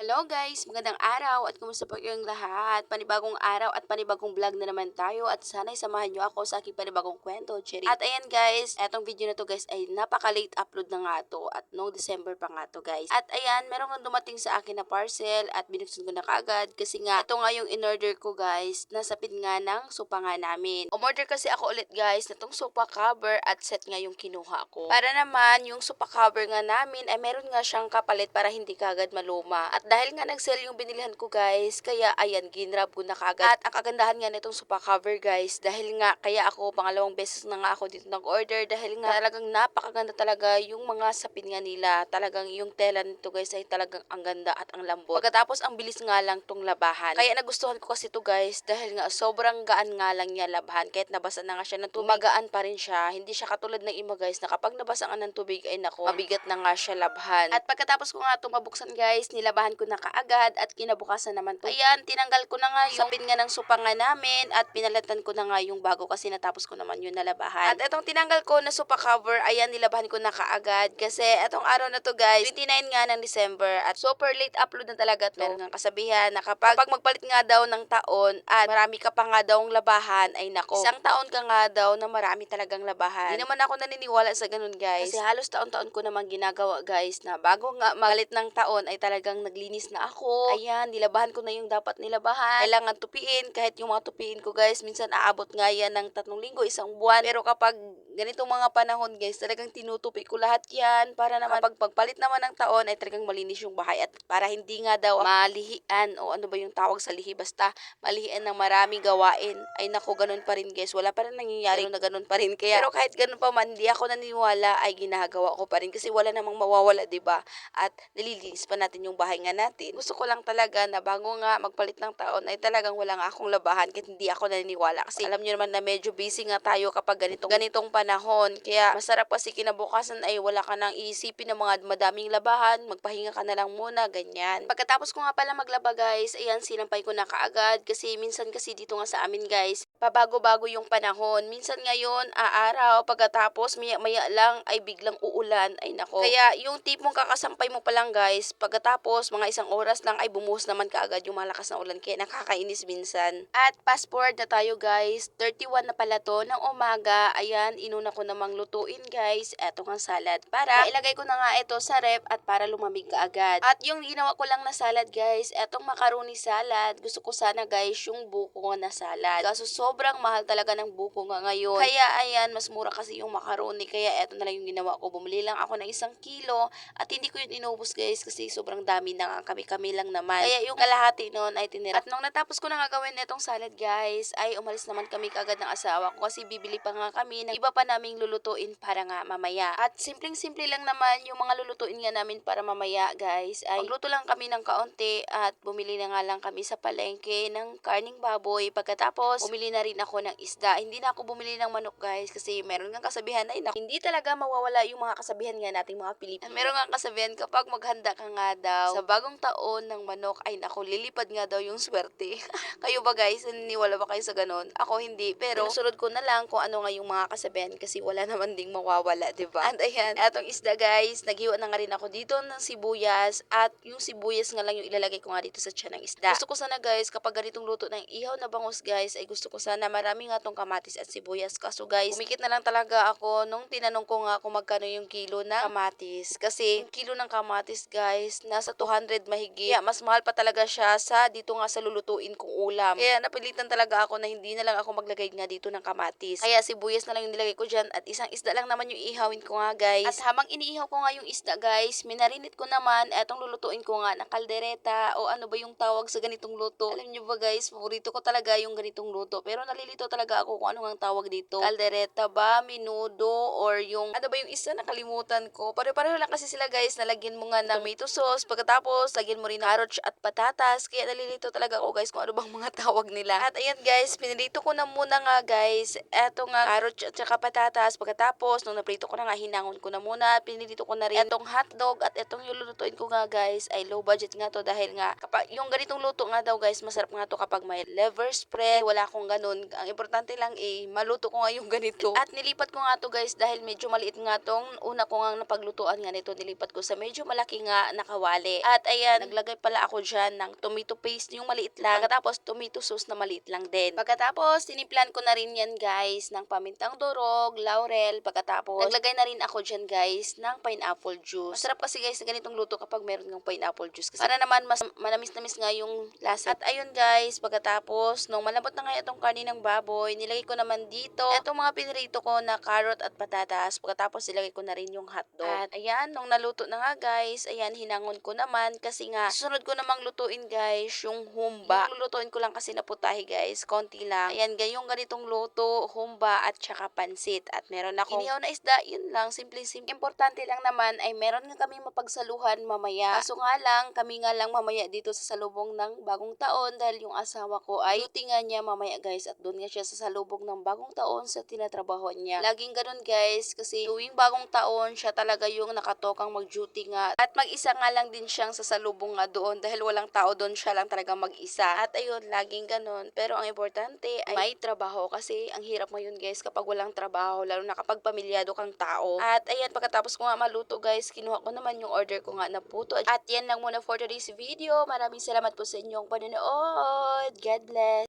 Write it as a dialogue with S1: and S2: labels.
S1: Hello guys! Magandang araw at kumusta po kayong lahat? Panibagong araw at panibagong vlog na naman tayo at sana'y samahan nyo ako sa aking panibagong kwento, Cherry. At ayan guys, etong video na to guys ay napaka-late upload na nga to at noong December pa nga to guys. At ayan, meron nga dumating sa akin na parcel at binuksan ko na kaagad kasi nga ito nga yung in-order ko guys, nasapit nga ng sopa nga namin. Umorder kasi ako ulit guys na tong sofa cover at set nga yung kinuha ko. Para naman yung sofa cover nga namin ay meron nga siyang kapalit para hindi kaagad maluma. At dahil nga nag-sale yung binilihan ko guys, kaya ayan, ginrab ko na kagad. At ang kagandahan nga nitong sofa cover guys, dahil nga kaya ako pangalawang beses na nga ako dito nag-order dahil nga talagang napakaganda talaga yung mga sapin nga nila. Talagang yung tela nito guys ay talagang ang ganda at ang lambot. Pagkatapos ang bilis nga lang tong labahan. Kaya nagustuhan ko kasi to guys dahil nga sobrang gaan nga lang niya labahan. Kahit nabasa na nga siya ng tubig, magaan pa rin siya. Hindi siya katulad ng iba guys na kapag nabasa nga ng tubig ay nako, mabigat na nga siya labhan. At pagkatapos ko nga itong mabuksan guys, nilabahan ko na kaagad at kinabukasan naman to. Ayan, tinanggal ko na nga yung sapin nga ng sopa nga namin at pinalatan ko na nga yung bago kasi natapos ko naman yun nalabahan. At itong tinanggal ko na sopa cover, ayan, nilabahan ko na kaagad kasi itong araw na to guys, 29 nga ng December at super late upload na talaga to. Meron nga kasabihan na kapag magpalit nga daw ng taon at marami ka pa nga daw labahan, ay nako, isang taon ka nga daw na marami talagang labahan. Hindi naman ako naniniwala sa ganun guys kasi halos taon-taon ko naman ginagawa guys na bago nga malit ng taon ay talagang naglinis na ako. Ayan, nilabahan ko na yung dapat nilabahan. Kailangan tupiin. Kahit yung mga tupiin ko guys, minsan aabot nga yan ng 3 linggo, isang buwan. Pero kapag ganitong mga panahon guys, talagang tinutupi ko lahat yan para naman kapag pagpalit naman ng taon ay talagang malinis yung bahay at para hindi nga daw malihian o ano ba yung tawag sa lihi, basta malihian ng maraming gawain. Ay nako, ganun pa rin guys. Wala pa rin nangyayari na ganun pa rin. Kaya, pero kahit ganun pa man, hindi ako naniniwala ay ginagawa ko pa rin kasi wala namang mawawala, 'di ba? At nililinis pa natin yung bahay nga natin. Gusto ko lang talaga na bago nga magpalit ng taon ay talagang wala nga akong labahan kahit hindi ako naniniwala. Kasi alam niyo naman na medyo busy nga tayo kapag ganitong panahon. Kaya masarap kasi kinabukasan ay wala ka nang iisipin ng mga madaming labahan, magpahinga ka na lang muna, ganyan. Pagkatapos ko nga pala maglaba guys, ayan, sinampay ko na kaagad kasi minsan kasi dito nga sa amin guys, pabago-bago yung panahon. Minsan ngayon, aaraw, pagkatapos maya-maya lang ay biglang uulan. Ay nako. Kaya yung tipong kakasampay mo pa lang guys, pagkatapos mga isang oras lang ay bumuhos naman kaagad yung malakas na ulan. Kaya nakakainis minsan. At fast forward na tayo guys, 31 na pala to ng umaga. Ayan, inuna ko namang lutuin guys, eto nga salad. Para ilagay ko na nga ito sa rep at para lumamig kaagad. At yung ginawa ko lang na salad guys, etong macaroni salad. Gusto ko sana guys yung buko nga na salad. Kaso sobrang mahal talaga ng buko nga ngayon. Kaya ayan, mas mura kasi yung macaroni. Kaya eto na lang yung ginawa ko. Bumili lang ako ng 1 kilo at hindi ko yun inubos guys kasi sobrang dami na nga, kami lang naman. Kaya yung kalahati noon ay tinira. At nung natapos ko na nga gawin itong salad guys, ay umalis naman kami kagad ng asawa ko kasi bibili pa nga kami ng iba pa naming lulutuin para nga mamaya. At simpleng-simple lang naman yung mga lulutuin nga namin para mamaya guys, ay magluto lang kami ng kaunti at bumili na nga lang kami sa palengke ng karning baboy. Pagkatapos, bumili na rin ako ng isda. Hindi na ako bumili ng manok guys kasi meron nga kasabihan ay naku, hindi talaga mawawala yung mga kasabihan nga nating mga Pilipino. Meron nga kasabihan kapag maghanda ka nga daw sa bagong taon ng manok, ay naku, lilipad nga daw yung swerte. Kayo ba guys, naniniwala ba kayo sa ganon? Ako hindi, pero sinusunod ko na lang kung ano nga yung mga kasabihan kasi wala naman ding mawawala, 'di ba? And ayan, etong isda guys, naghiwa na nga rin ako dito ng sibuyas at yung sibuyas nga lang yung ilalagay ko nga dito sa tiyan ng isda. Gusto ko sana guys, kapag ganitong luto ng ihaw na bangus guys, ay gusto ko sana marami nga tong kamatis at sibuyas. Kaso guys, umikit na lang talaga ako nung tinanong ko nga kung magkano yung kilo ng kamatis. Kasi yung kilo ng kamatis guys, nasa 200 mahigit. Kaya mas mahal pa talaga siya sa dito nga sa lulutuin kong ulam. Kaya napilitan talaga ako na hindi na lang ako maglagay nga dito ng kamatis. Kaya sibuyas na lang yung nilagay ko dyan at isang isda lang naman yung ihawin ko nga guys. At habang iniihaw ko nga yung isda guys, minarinit ko naman etong lulutuin ko nga na kaldereta o ano ba yung tawag sa ganitong luto. Alam nyo ba guys, paborito ko talaga yung ganitong luto. Pero nalilito talaga ako kung ano nga tawag dito. Kaldereta ba, minudo, or yung ano ba yung isa, nakalimutan ko. Pare-pareho lang kasi sila guys, nalagyan mo nga ng tomato sauce. Pagkatapos, lagyan mo rin ng carrots at patatas. Kaya nalilito talaga ako guys kung ano bang mga tawag nila. At ayan guys, pinilito ko na muna nga guys. Eto nga carrots at saka patatas. Pagkatapos, nung naprito ko na nga, hinangon ko na muna. Pinilito ko na rin etong hotdog at etong yung lulutuin ko nga guys ay low budget nga to dahil nga kapag yung ganitong luto nga daw guys, masarap nga to kapag may liver spread. Wala akong ganun. Ang importante lang maluto ko nga yung ganito. At nilipat ko nga to guys dahil medyo maliit nga tong una ko nga napaglutuan nga nito. Nilipat ko sa medyo malaki nga nakawali. At ayan, naglagay pala ako dyan ng tomato paste yung maliit lang. Pagkatapos, tomato sauce na maliit lang din. Pagkatapos, tinimplan ko na rin yan guys ng pamintang durog, laurel. Pagkatapos, naglagay na rin ako dyan guys ng pineapple juice. Masarap kasi guys na ganitong luto kapag meron ng pineapple juice. Kasi para naman mas manamis-namis nga yung lasa. At ayun guys, pagkatapos, nung malambot na nga itong karne ng baboy, nilagay ko naman dito itong mga pinirito ko na carrot at patatas. Pagkatapos, nilagay ko na rin yung hotdog. At ayan, nung naluto na nga guys, ayan, hinangon ko naman kasi nga, susunod ko namang lutuin guys, yung humba. Yung lulutuin ko lang kasi na putahe guys, konti lang. Ayan, yung ganitong luto, humba at saka pansit. At meron akong inihaw na isda, yun lang, simple-simple. Importante lang naman ay meron nga kami mapagsaluhan mamaya. Kaso nga lang, kami nga lang mamaya dito sa salubong ng bagong taon dahil yung asawa ko ay duty nga niya mamaya guys at doon nga siya sa salubong ng bagong taon sa tinatrabahoan niya. Laging ganun guys kasi tuwing bagong taon siya talaga yung nakatokang mag-duty nga at mag-isa nga lang din siyang sasalubong nga doon dahil walang tao doon, siya lang talaga mag-isa. At ayun, laging ganun. Pero ang importante ay may trabaho kasi ang hirap ngayon guys kapag walang trabaho lalo na kapag pamilyado kang tao. At ayan, pagkatapos ko nga maluto guys, kinuha ko naman yung order ko nga na puto. At yan lang muna for today's video. Maraming salamat po sa inyong panonood. God bless!